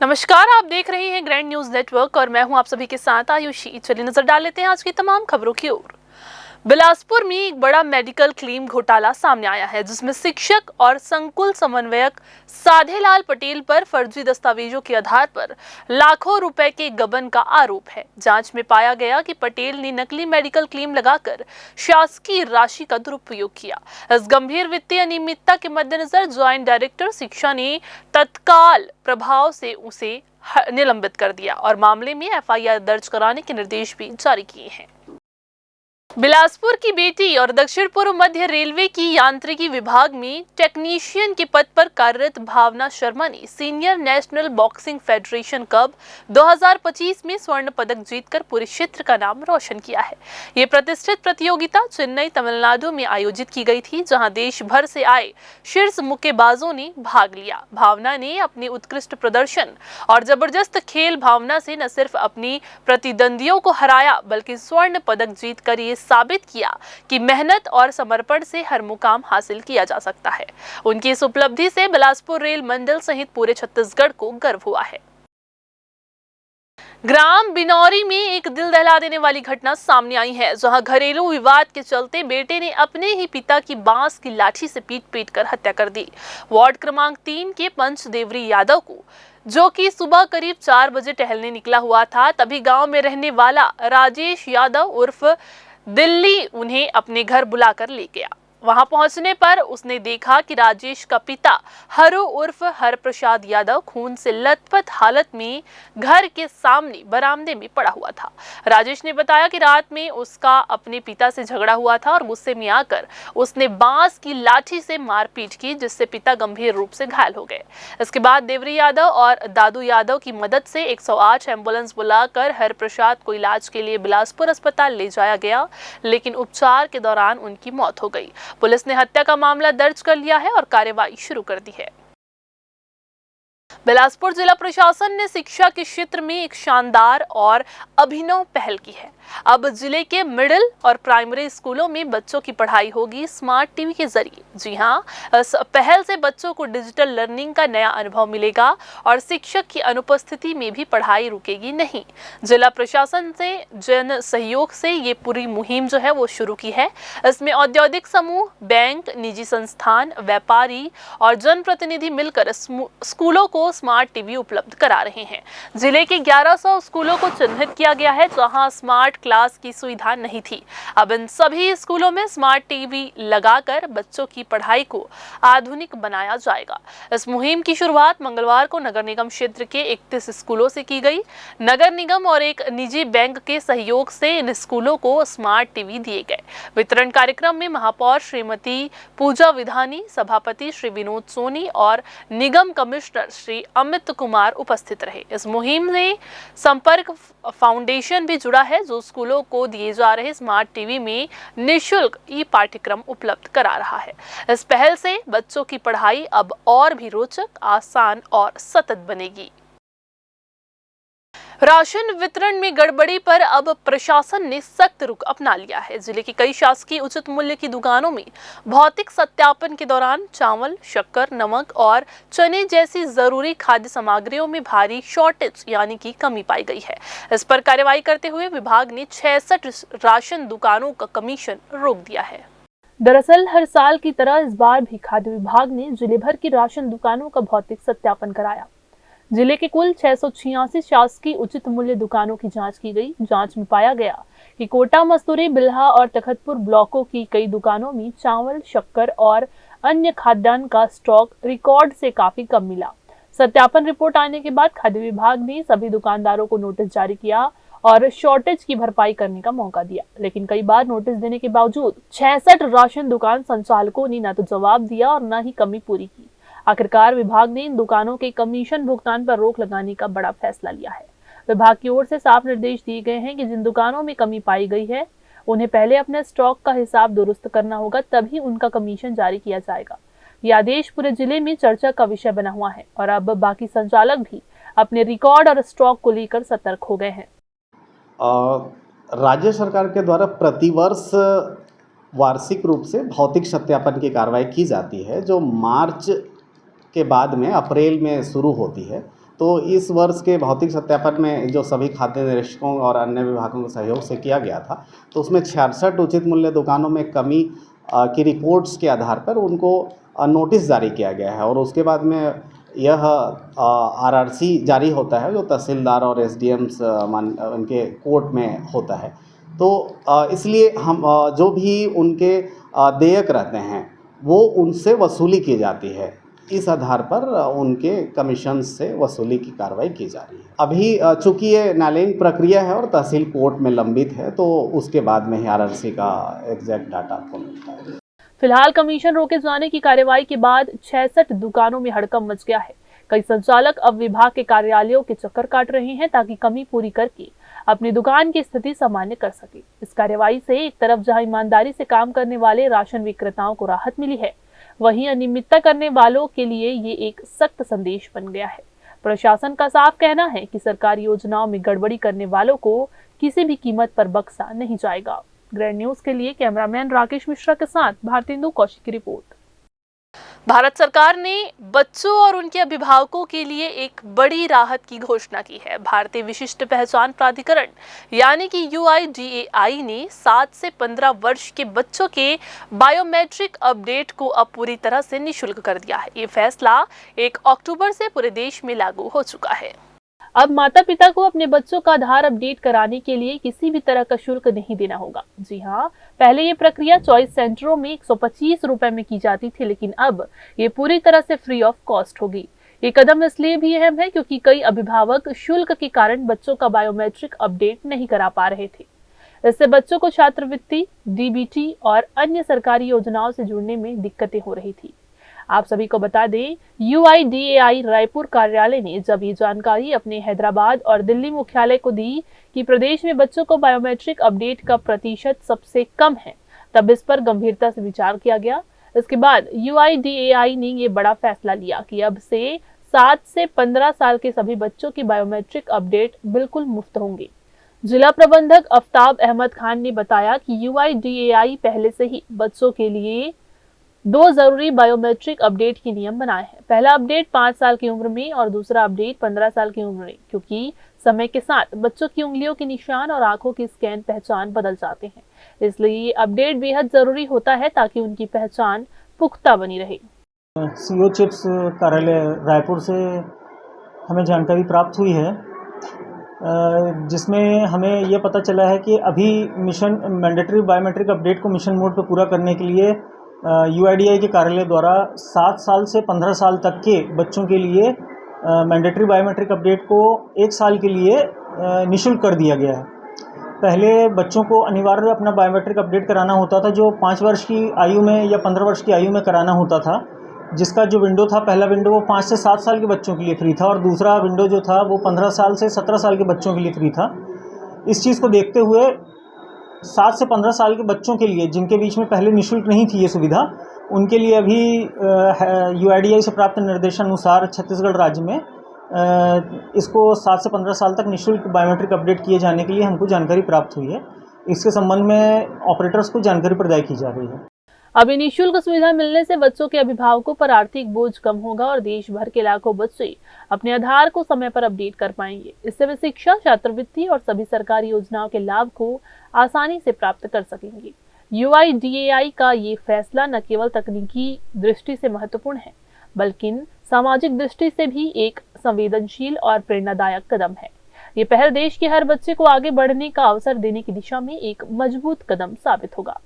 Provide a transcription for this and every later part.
नमस्कार, आप देख रहे हैं ग्रैंड न्यूज नेटवर्क और मैं हूं आप सभी के साथ आयुषी। चलिए नजर डाल लेते हैं आज की तमाम खबरों की ओर। बिलासपुर में एक बड़ा मेडिकल क्लेम घोटाला सामने आया है, जिसमें शिक्षक और संकुल समन्वयक साधेलाल पटेल पर फर्जी दस्तावेजों के आधार पर लाखों रुपए के गबन का आरोप है। जांच में पाया गया कि पटेल ने नकली मेडिकल क्लेम लगाकर शासकीय राशि का दुरुपयोग किया। इस गंभीर वित्तीय अनियमितता के मद्देनजर ज्वाइंट डायरेक्टर शिक्षा ने तत्काल प्रभाव से उसे निलंबित कर दिया और मामले में एफआईआर दर्ज कराने के निर्देश भी जारी किए हैं। बिलासपुर की बेटी और दक्षिण पूर्व मध्य रेलवे की यांत्रिकी विभाग में टेक्नीशियन के पद पर कार्यरत भावना शर्मा ने senior national boxing federation cup 2025 में स्वर्ण पदक जीतकर पूरे क्षेत्र का नाम रोशन किया है। ये प्रतिष्ठित प्रतियोगिता चेन्नई, तमिलनाडु में आयोजित की गई थी, जहां देश भर से आए शीर्ष मुक्केबाजों ने भाग लिया। भावना ने अपने उत्कृष्ट प्रदर्शन और जबरदस्त खेल भावना से न सिर्फ अपनी प्रतिद्वंदियों को हराया, बल्कि स्वर्ण पदक जीतकर ये साबित किया कि मेहनत और समर्पण से हर मुकाम हासिल किया जा सकता है। उनकी इस उपलब्धि से बिलासपुर रेल मंडल सहित पूरे छत्तीसगढ़ को गर्व हुआ है। ग्राम बिनौरी में एक दिल दहला देने वाली घटना सामने आई है, जहां घरेलू विवाद के चलते बेटे ने अपने ही पिता की बांस की लाठी से पीट कर हत्या कर दी। वार्ड क्रमांक 3 के पंच देवरी यादव को, जो कि सुबह करीब 4 बजे टहलने निकला हुआ था, तभी गांव में रहने वाला राजेश यादव उर्फ दिल्ली उन्हें अपने घर बुलाकर ले गया। वहां पहुंचने पर उसने देखा कि राजेश का पिता हरु उर्फ हरप्रसाद यादव खून से लथपथ हालत में घर के सामने बरामदे में पड़ा हुआ था। राजेश ने बताया कि रात में उसका अपने पिता से झगड़ा हुआ था और गुस्से में आकर उसने बांस की लाठी से मारपीट की, जिससे पिता गंभीर रूप से घायल हो गए। इसके बाद देवरी यादव और दादू यादव की मदद से 108 एम्बुलेंस बुलाकर हरप्रसाद को इलाज के लिए बिलासपुर अस्पताल ले जाया गया, लेकिन उपचार के दौरान उनकी मौत हो गई। पुलिस ने हत्या का मामला दर्ज कर लिया है और कार्रवाई शुरू कर दी है। बिलासपुर जिला प्रशासन ने शिक्षा के क्षेत्र में एक शानदार और अभिनव पहल की है। अब जिले के मिडिल और प्राइमरी स्कूलों में बच्चों की पढ़ाई होगी स्मार्ट टीवी के जरिए। जी हां, इस पहल से बच्चों को डिजिटल लर्निंग का नया अनुभव मिलेगा और शिक्षक की अनुपस्थिति में भी पढ़ाई रुकेगी नहीं। जिला प्रशासन से जन सहयोग से ये पूरी मुहिम जो है वो शुरू की है। इसमें औद्योगिक समूह, बैंक, निजी संस्थान, व्यापारी और जनप्रतिनिधि मिलकर स्कूलों को स्मार्ट टीवी उपलब्ध करा रहे हैं। जिले के 1100 स्कूलों को चिन्हित किया गया है जहां स्मार्ट क्लास की सुविधा नहीं थी। अब इन सभी स्कूलों में स्मार्ट टीवी लगाकर बच्चों की पढ़ाई को आधुनिक बनाया जाएगा। इस मुहिम की शुरुआत मंगलवार को नगर निगम क्षेत्र के 31 स्कूलों से की गई। नगर निगम और एक निजी बैंक के सहयोग से इन स्कूलों को स्मार्ट टीवी दिए गए। वितरण कार्यक्रम में महापौर श्रीमती पूजा विधानी, सभापति श्री विनोद सोनी और निगम कमिश्नर श्री अमित कुमार उपस्थित रहे। इस मुहिम में संपर्क फाउंडेशन भी जुड़ा है, जो स्कूलों को दिए जा रहे स्मार्ट टीवी में निःशुल्क ई पाठ्यक्रम उपलब्ध करा रहा है। इस पहल से बच्चों की पढ़ाई अब और भी रोचक, आसान और सतत बनेगी। राशन वितरण में गड़बड़ी पर अब प्रशासन ने सख्त रुख अपना लिया है। जिले की कई शासकीय उचित मूल्य की दुकानों में भौतिक सत्यापन के दौरान चावल, शक्कर, नमक और चने जैसी जरूरी खाद्य सामग्रियों में भारी शॉर्टेज यानी कि कमी पाई गई है। इस पर कार्रवाई करते हुए विभाग ने 66 राशन दुकानों का कमीशन रोक दिया है। दरअसल हर साल की तरह इस बार भी खाद्य विभाग ने जिले भर की राशन दुकानों का भौतिक सत्यापन कराया। जिले के कुल 686 शासकीय उचित मूल्य दुकानों की जांच की गई। जांच में पाया गया कि कोटा, मस्तूरी, बिल्हा और तखतपुर ब्लॉकों की कई दुकानों में चावल, शक्कर और अन्य खाद्यान्न का स्टॉक रिकॉर्ड से काफी कम मिला। सत्यापन रिपोर्ट आने के बाद खाद्य विभाग ने सभी दुकानदारों को नोटिस जारी किया और शॉर्टेज की भरपाई करने का मौका दिया, लेकिन कई बार नोटिस देने के बावजूद 66 राशन दुकान संचालकों ने न तो जवाब दिया और न ही कमी पूरी की। आखिरकार विभाग ने इन दुकानों के कमीशन भुगतान पर रोक लगाने का बड़ा फैसला लिया है। विभाग की ओर से साफ निर्देश दिए गए हैं कि जिन दुकानों में कमी पाई गई है उन्हें पहले अपने स्टॉक का हिसाब दुरुस्त करना होगा, तभी उनका कमीशन जारी किया जाएगा। यह आदेश पूरे जिले में चर्चा का विषय बना हुआ है और अब बाकी संचालक भी अपने रिकॉर्ड और स्टॉक को लेकर सतर्क हो गए हैं। राज्य सरकार के द्वारा प्रतिवर्ष वार्षिक रूप से भौतिक सत्यापन की कार्रवाई की जाती है, जो मार्च के बाद में अप्रैल में शुरू होती है तो इस वर्ष के भौतिक सत्यापन में जो सभी खाद्य निरीक्षकों और अन्य विभागों के सहयोग से किया गया था, तो उसमें 66 उचित मूल्य दुकानों में कमी की रिपोर्ट्स के आधार पर उनको नोटिस जारी किया गया है और उसके बाद में यह आरआरसी जारी होता है जो तहसीलदार और एसडीएम्स उनके कोर्ट में होता है। तो इसलिए हम जो भी उनके देयक रहते हैं वो उनसे वसूली की जाती है। इस आधार पर उनके कमीशन से वसूली की कार्रवाई की जा रही है। अभी चूँकि ये न्यायालयीन प्रक्रिया है और तहसील कोर्ट में लंबित है, तो उसके बाद में ही आरआरसी का एग्जैक्ट डाटा आपको मिलता है। फिलहाल कमीशन रोके जाने की कार्यवाही के बाद 66 दुकानों में हड़कंप मच गया है। कई संचालक अब विभाग के कार्यालयों के चक्कर काट रहे हैं ताकि कमी पूरी करके अपनी दुकान की स्थिति सामान्य कर सके। इस कार्यवाही से एक तरफ जहां ईमानदारी से काम करने वाले राशन विक्रेताओं को राहत मिली है, वहीं अनियमितता करने वालों के लिए ये एक सख्त संदेश बन गया है। प्रशासन का साफ कहना है कि सरकारी योजनाओं में गड़बड़ी करने वालों को किसी भी कीमत पर बख्शा नहीं जाएगा। ग्रैंड न्यूज के लिए कैमरामैन राकेश मिश्रा के साथ भारतेंदु कौशिक की रिपोर्ट। भारत सरकार ने बच्चों और उनके अभिभावकों के लिए एक बड़ी राहत की घोषणा की है। भारतीय विशिष्ट पहचान प्राधिकरण यानी कि UIDAI ने 7 से 15 वर्ष के बच्चों के बायोमेट्रिक अपडेट को अब पूरी तरह से निःशुल्क कर दिया है। ये फैसला 1 अक्टूबर से पूरे देश में लागू हो चुका है। अब माता पिता को अपने बच्चों का आधार अपडेट कराने के लिए किसी भी तरह का शुल्क नहीं देना होगा। जी हाँ, पहले ये प्रक्रिया चॉइस सेंटरों में 125 रुपए में की जाती थी, लेकिन अब ये पूरी तरह से फ्री ऑफ कॉस्ट होगी। ये कदम इसलिए भी अहम है क्योंकि कई अभिभावक शुल्क के कारण बच्चों का बायोमेट्रिक अपडेट नहीं करा पा रहे थे। इससे बच्चों को छात्रवृत्ति, DBT और अन्य सरकारी योजनाओं से जुड़ने में दिक्कतें हो रही थी। आप सभी को बता दें, UIDAI रायपुर कार्यालय ने जब ये जानकारी अपने हैदराबाद और दिल्ली मुख्यालय को दी कि प्रदेश में बच्चों को बायोमेट्रिक अपडेट का प्रतिशत सबसे कम है, तब इस पर गंभीरता से विचार किया गया। इसके बाद UIDAI ने ये बड़ा फैसला लिया कि अब से 7 से 15 साल के सभी बच्चों की बायोमेट्रिक अपडेट बिल्कुल मुफ्त होंगे। जिला प्रबंधक आफ्ताब अहमद खान ने बताया कि UIDAI पहले से ही बच्चों के लिए 2 जरूरी बायोमेट्रिक अपडेट के नियम बनाए हैं। पहला अपडेट 5 साल की उम्र में और दूसरा अपडेट 15 साल की उम्र में, क्योंकि समय के साथ बच्चों की उंगलियों के निशान और आंखों की स्कैन पहचान बदल जाते हैं। इसलिए ये अपडेट बेहद जरूरी होता है ताकि उनकी पहचान पुख्ता बनी रहे। CO चिप्स कार्यालय रायपुर से हमें जानकारी प्राप्त हुई है, जिसमें हमें यह पता चला है कि अभी मिशन मैंडेटरी बायोमेट्रिक अपडेट को मिशन मोड पर पूरा करने के लिए UIDAI के कार्यालय द्वारा 7 साल से 15 साल तक के बच्चों के लिए मैंडेटरी बायोमेट्रिक अपडेट को 1 साल के लिए निःशुल्क कर दिया गया है। पहले बच्चों को अनिवार्य अपना बायोमेट्रिक अपडेट कराना होता था, जो 5 वर्ष की आयु में या 15 वर्ष की आयु में कराना होता था, जिसका जो विंडो था, पहला विंडो वो 5 से 7 साल के बच्चों के लिए फ्री था और दूसरा विंडो जो था वो 15 साल से 17 साल के बच्चों के लिए फ्री था। इस चीज़ को देखते हुए 7 से 15 साल के बच्चों के लिए, जिनके बीच में पहले निःशुल्क नहीं थी ये सुविधा, उनके लिए अभी UIDAI से प्राप्त निर्देशानुसार छत्तीसगढ़ राज्य में इसको 7 से 15 साल तक निःशुल्क बायोमेट्रिक अपडेट किए जाने के लिए हमको जानकारी प्राप्त हुई है। इसके संबंध में ऑपरेटर्स को जानकारी प्रदान की जा रही है। अब निःशुल्क सुविधा मिलने से बच्चों के अभिभावकों पर आर्थिक बोझ कम होगा और देश भर के लाखों बच्चे अपने आधार को समय पर अपडेट कर पाएंगे। इससे वे शिक्षा, छात्रवृत्ति और सभी सरकारी योजनाओं के लाभ को आसानी से प्राप्त कर सकेंगे। UIDAI का ये फैसला न केवल तकनीकी दृष्टि से महत्वपूर्ण है, बल्कि सामाजिक दृष्टि से भी एक संवेदनशील और प्रेरणादायक कदम है। ये पहल देश के हर बच्चे को आगे बढ़ने का अवसर देने की दिशा में एक मजबूत कदम साबित होगा।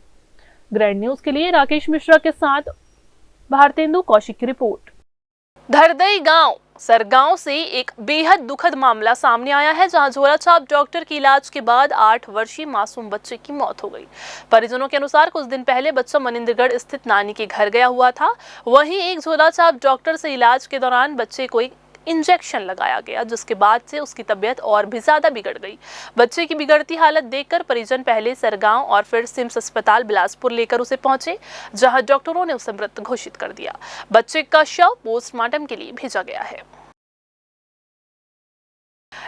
ग्रैंड न्यूज के लिए राकेश मिश्रा के साथ भारतेंदु कौशिक की रिपोर्ट। धरदई गांव सरगांव से एक बेहद दुखद मामला सामने आया है, जहां झोलाछाप डॉक्टर के इलाज के बाद 8 वर्षीय मासूम बच्चे की मौत हो गई। परिजनों के अनुसार कुछ दिन पहले बच्चा मनिंदरगढ़ स्थित नानी के घर गया हुआ था। वहीं एक झोलाछाप डॉक्टर से इलाज के दौरान बच्चे को एक इंजेक्शन लगाया गया, जिसके बाद से उसकी तबीयत और भी ज्यादा बिगड़ गई। बच्चे की बिगड़ती हालत देखकर परिजन पहले सरगांव और फिर सिम्स अस्पताल बिलासपुर लेकर उसे पहुंचे, जहां डॉक्टरों ने उसे मृत घोषित कर दिया। बच्चे का शव पोस्टमार्टम के लिए भेजा गया है।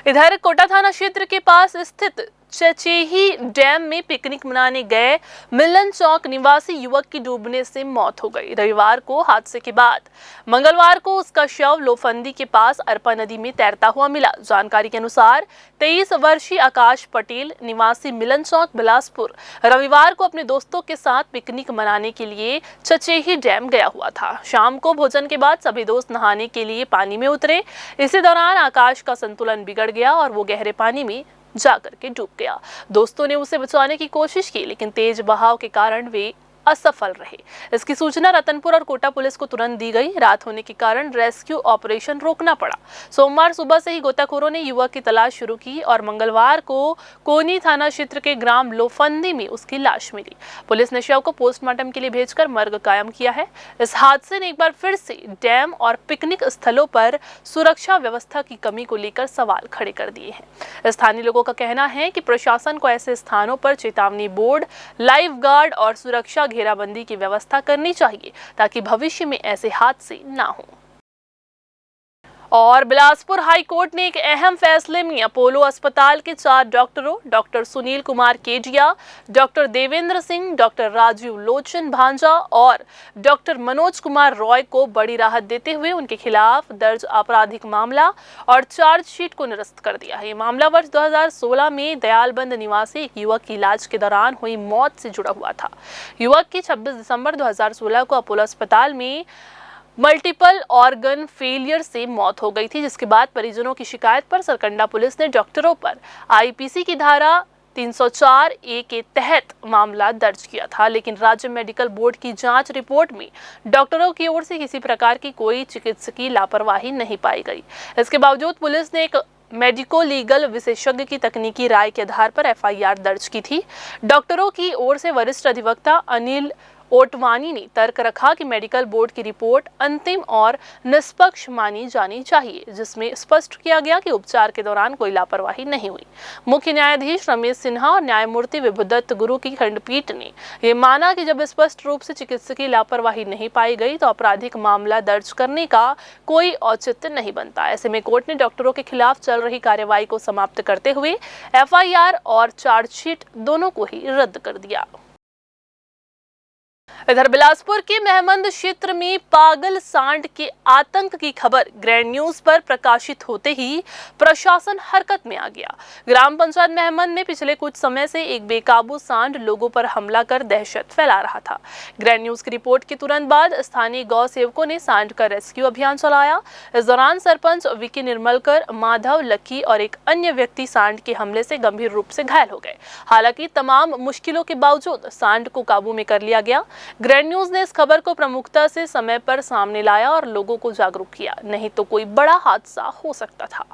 इधर कोटा थाना क्षेत्र के पास स्थित चचेही डैम में पिकनिक मनाने गए मिलन चौक निवासी युवक की डूबने से मौत हो गई। रविवार को हादसे के बाद मंगलवार को उसका शव लोफंदी के पास अरपा नदी में तैरता हुआ मिला। जानकारी के अनुसार 23 वर्षीय आकाश पटेल निवासी मिलन चौक बिलासपुर रविवार को अपने दोस्तों के साथ पिकनिक मनाने के लिए चचेही डैम गया हुआ था। शाम को भोजन के बाद सभी दोस्त नहाने के लिए पानी में उतरे। इसी दौरान आकाश का संतुलन बिगड़ गया और वो गहरे पानी में जाकर के डूब गया। दोस्तों ने उसे बचाने की कोशिश की, लेकिन तेज बहाव के कारण वे असफल रहे। इसकी सूचना रतनपुर और कोटा पुलिस को तुरंत दी गई। रात होने के कारण रेस्क्यू ऑपरेशन रोकना पड़ा। सोमवार सुबह से ही गोताखोरों ने युवक की तलाश शुरू की और मंगलवार को कोनी थाना क्षेत्र के ग्राम लोफंदी में उसकी लाश मिली। पुलिस ने शव को पोस्टमार्टम के लिए भेजकर मर्ग कायम किया है। इस हादसे ने एक बार फिर से डैम और पिकनिक स्थलों पर सुरक्षा व्यवस्था की कमी को लेकर सवाल खड़े कर दिए हैं। स्थानीय लोगों का कहना है कि प्रशासन को ऐसे स्थानों पर चेतावनी बोर्ड, लाइफ गार्ड और सुरक्षा घेराबंदी की व्यवस्था करनी चाहिए ताकि भविष्य में ऐसे हादसे ना हो। और बिलासपुर हाई कोर्ट ने एक अहम फैसले में अपोलो अस्पताल के 4 डॉक्टरों doctor Sunil Kumar Kedia, doctor Devendra Singh, doctor Rajiv Lochan Bhanja और डॉक्टर मनोज कुमार रॉय को बड़ी राहत देते हुए उनके खिलाफ दर्ज आपराधिक मामला और चार्जशीट को निरस्त कर दिया है। ये मामला वर्ष 2016 में दयालबंद निवासी एक युवक की इलाज के दौरान हुई मौत से जुड़ा हुआ था। युवक की 26 दिसंबर 2016 को अपोलो अस्पताल में मल्टीपल ऑर्गन फेलियर से मौत हो गई थी, जिसके बाद परिजनों की शिकायत पर सरकंडा पुलिस ने डॉक्टरों पर आईपीसी की धारा 304A के तहत मामला दर्ज किया था। लेकिन राज्य मेडिकल बोर्ड की जांच रिपोर्ट में डॉक्टरों की ओर से किसी प्रकार की कोई चिकित्सकीय लापरवाही नहीं पाई गई। इसके बावजूद पुलिस ने एक मेडिको लीगल विशेषज्ञ की तकनीकी राय के आधार पर एफआईआर दर्ज की थी। डॉक्टरों की ओर से वरिष्ठ अधिवक्ता अनिल ओटवानी ने तर्क रखा कि मेडिकल बोर्ड की रिपोर्ट अंतिम और निष्पक्ष मानी जानी चाहिए, जिसमें स्पष्ट किया गया कि उपचार के दौरान कोई लापरवाही नहीं हुई। मुख्य न्यायाधीश रमेश सिन्हा और न्यायमूर्ति विभुदत्त गुरु की खंडपीठ ने यह माना कि जब स्पष्ट रूप से चिकित्सकीय लापरवाही नहीं पाई गई तो आपराधिक मामला दर्ज करने का कोई औचित्य नहीं बनता। ऐसे में कोर्ट ने डॉक्टरों के खिलाफ चल रही कार्रवाई को समाप्त करते हुए एफआईआर और चार्जशीट दोनों को ही रद्द कर दिया। इधर बिलासपुर के महमंद क्षेत्र में पागल सांड के आतंक की खबर ग्रैंड न्यूज पर प्रकाशित होते ही प्रशासन हरकत में आ गया। ग्राम पंचायत महमंद में पिछले कुछ समय से एक बेकाबू सांड लोगों पर हमला कर दहशत फैला रहा था। ग्रैंड न्यूज की रिपोर्ट के तुरंत बाद स्थानीय गौ सेवकों ने सांड का रेस्क्यू अभियान चलाया। इस दौरान सरपंच विकी निर्मलकर, माधव, लक्की और एक अन्य व्यक्ति सांड के हमले से गंभीर रूप से घायल हो गए। हालांकि तमाम मुश्किलों के बावजूद सांड को काबू में कर लिया गया। ग्रैंड न्यूज ने इस खबर को प्रमुखता से समय पर सामने लाया और लोगों को जागरूक किया, नहीं तो कोई बड़ा हादसा हो सकता था।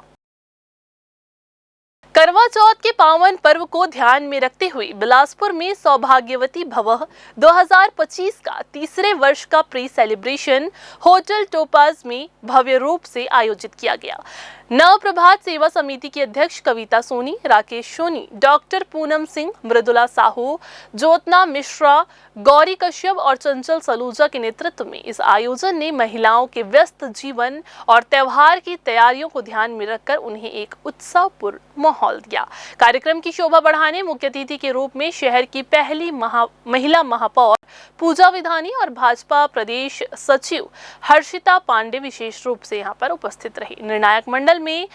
करवा चौथ के पावन पर्व को ध्यान में रखते हुए बिलासपुर में सौभाग्यवती भवः 2025 का तीसरे वर्ष का प्री सेलिब्रेशन होटल टोपाज में भव्य रूप से आयोजित किया गया। नव प्रभात सेवा समिति की अध्यक्ष कविता सोनी, राकेश सोनी, डॉक्टर पूनम सिंह, मृदुला साहू, ज्योत्ना मिश्रा, गौरी कश्यप और चंचल सलूजा के नेतृत्व में इस आयोजन ने महिलाओं के व्यस्त जीवन और त्योहार की तैयारियों को ध्यान में रखकर उन्हें एक उत्सवपूर्ण माहौल दिया। कार्यक्रम की शोभा बढ़ाने मुख्य अतिथि के रूप में शहर की पहली महिला महापौर पूजा विधानी और भाजपा प्रदेश सचिव हर्षिता पांडे विशेष रूप से यहाँ पर उपस्थित रही। निर्णायक मंडल में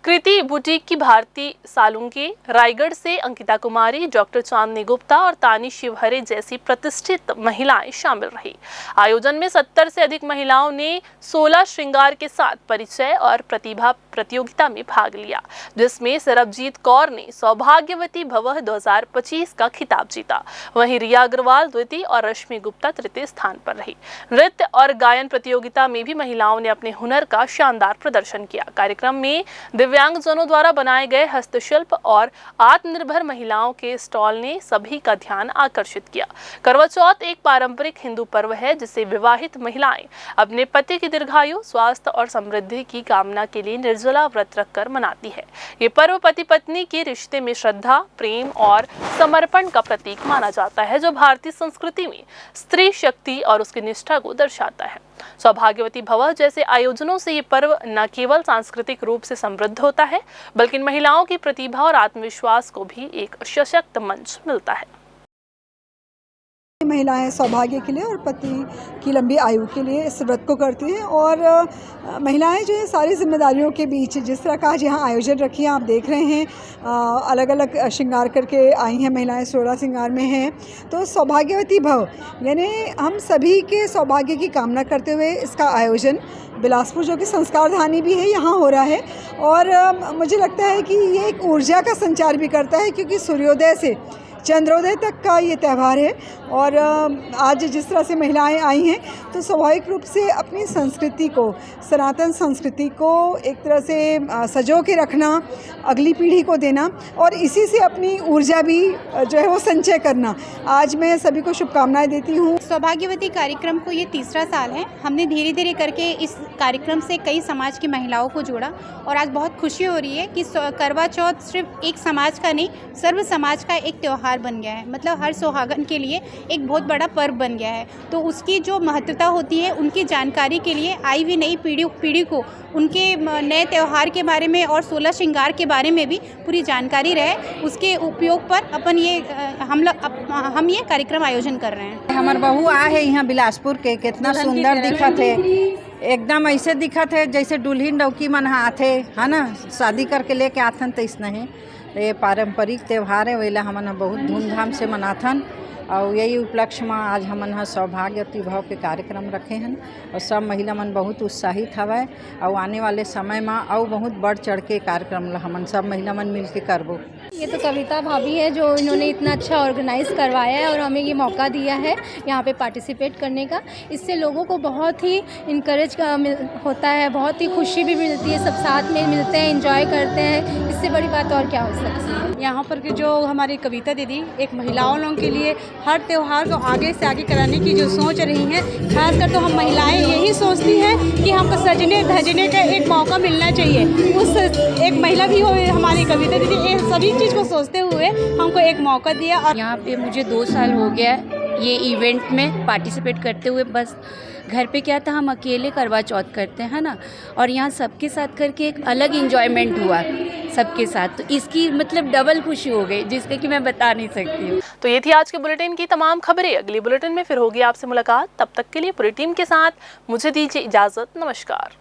कृति बुटीक की भारती सालुंके, रायगढ़ से अंकिता कुमारी, डॉक्टर चांदनी गुप्ता और तानी शिवहरे जैसी प्रतिष्ठित महिलाएं शामिल रही। आयोजन में 70 से अधिक महिलाओं ने 16 श्रृंगार के साथ परिचय और प्रतिभा प्रतियोगिता में भाग लिया, जिसमें सरबजीत कौर ने सौभाग्यवती भवः 2025 का खिताब जीता। वहीं रिया अग्रवाल द्वितीय और रश्मि गुप्ता तृतीय स्थान पर रही। नृत्य और गायन प्रतियोगिता में भी महिलाओं ने अपने हुनर का शानदार प्रदर्शन किया। कार्यक्रम में दिव्यांगजनों द्वारा बनाए गए हस्तशिल्प और आत्मनिर्भर महिलाओं के स्टॉल ने सभी का ध्यान आकर्षित किया। करवा चौथ एक पारंपरिक हिंदू पर्व है जिसे विवाहित महिलाएं अपने पति की दीर्घायु, स्वास्थ्य और समृद्धि की कामना के लिए निर्जला निर्जला व्रत रखकर मनाती है। ये पर्व पति पत्नी के रिश्ते में श्रद्धा, प्रेम और समर्पण का प्रतीक माना जाता है, जो भारतीय संस्कृति में स्त्री शक्ति और उसकी निष्ठा को दर्शाता है। सौभाग्यवती भव जैसे आयोजनों से ये पर्व न केवल सांस्कृतिक रूप से समृद्ध होता है, बल्कि महिलाओं की प्रतिभा और आत्मविश्वास को भी एक सशक्त मंच मिलता है। महिलाएं सौभाग्य के लिए और पति की लंबी आयु के लिए इस व्रत को करती हैं और महिलाएं जो है सारी जिम्मेदारियों के बीच जिस तरह का आज यहाँ आयोजन रखी है, आप देख रहे हैं अलग अलग श्रृंगार करके आई हैं महिलाएं, 16 श्रृंगार में हैं। तो सौभाग्यवती भव यानी हम सभी के सौभाग्य की कामना करते हुए इसका आयोजन बिलासपुर, जो कि संस्कार धानी भी है, यहाँ हो रहा है। और मुझे लगता है कि ये एक ऊर्जा का संचार भी करता है, क्योंकि सूर्योदय से चंद्रोदय तक का ये त्यौहार है। और आज जिस तरह से महिलाएं आई हैं तो स्वाभाविक रूप से अपनी संस्कृति को, सनातन संस्कृति को एक तरह से सजो के रखना, अगली पीढ़ी को देना और इसी से अपनी ऊर्जा भी जो है वो संचय करना। आज मैं सभी को शुभकामनाएं देती हूँ। सौभाग्यवती कार्यक्रम को ये तीसरा साल है। हमने धीरे धीरे करके इस कार्यक्रम से कई समाज की महिलाओं को जोड़ा और आज बहुत खुशी हो रही है कि करवा चौथ सिर्फ एक समाज का नहीं, सर्व समाज का एक त्यौहार बन गया है। मतलब हर सुहागन के लिए एक बहुत बड़ा पर्व बन गया है। तो उसकी जो महत्वता होती है, उनकी जानकारी के लिए आई हुई नई पीढ़ी को उनके नए त्यौहार के बारे में और 16 श्रृंगार के बारे में भी पूरी जानकारी रहे, उसके उपयोग पर अपन ये हम ये कार्यक्रम आयोजन कर रहे हैं। हमार बहू आ है यहाँ बिलासपुर के, कितना सुंदर दिखत है, एकदम ऐसे दिखत है जैसे दुल्हन डौकी मन आथे है ना, शादी करके लेके आथन तो इस नहीं। ये पारंपरिक त्यौहार है, वेला हमन बहुत धूमधाम से मनाथन और यही उपलक्ष्य में आज हमन सौभाग्यवती भव के कार्यक्रम रखे हैं और सब महिला मन बहुत उत्साहित हवै और आने वाले समय में और बहुत बढ़ चढ़ के कार्यक्रम हमन सब महिला मन मिल के करबो। ये तो कविता भाभी है जो इन्होंने इतना अच्छा ऑर्गेनाइज करवाया है और हमें ये मौका दिया है यहाँ पे पार्टिसिपेट करने का। इससे लोगों को बहुत ही इनकरेज होता है, बहुत ही खुशी भी मिलती है, सब साथ में मिलते हैं, एंजॉय करते हैं। इससे बड़ी बात और क्या हो सकती है। यहाँ पर के जो हमारी कविता दीदी एक महिलाओं लोगों के लिए हर त्यौहार को आगे से आगे कराने की जो सोच रही हैं, खासकर तो हम महिलाएं यही सोचती हैं कि हमको सजने धजने का एक मौका मिलना चाहिए। उस एक महिला भी हो हमारी कविता दीदी, ये सभी चीज़ को सोचते हुए हमको एक मौका दिया। और यहाँ पे मुझे 2 साल हो गया ये इवेंट में पार्टिसिपेट करते हुए। बस घर पे क्या था, हम अकेले करवा चौथ करते हैं ना, और यहाँ सबके साथ करके एक अलग इंजॉयमेंट हुआ सबके साथ, तो इसकी मतलब डबल खुशी हो गई जिसके कि मैं बता नहीं सकती हूँ। तो ये थी आज के बुलेटिन की तमाम खबरें। अगली बुलेटिन में फिर होगी आपसे मुलाकात। तब तक के लिए पूरी टीम के साथ मुझे दीजिए इजाजत। नमस्कार।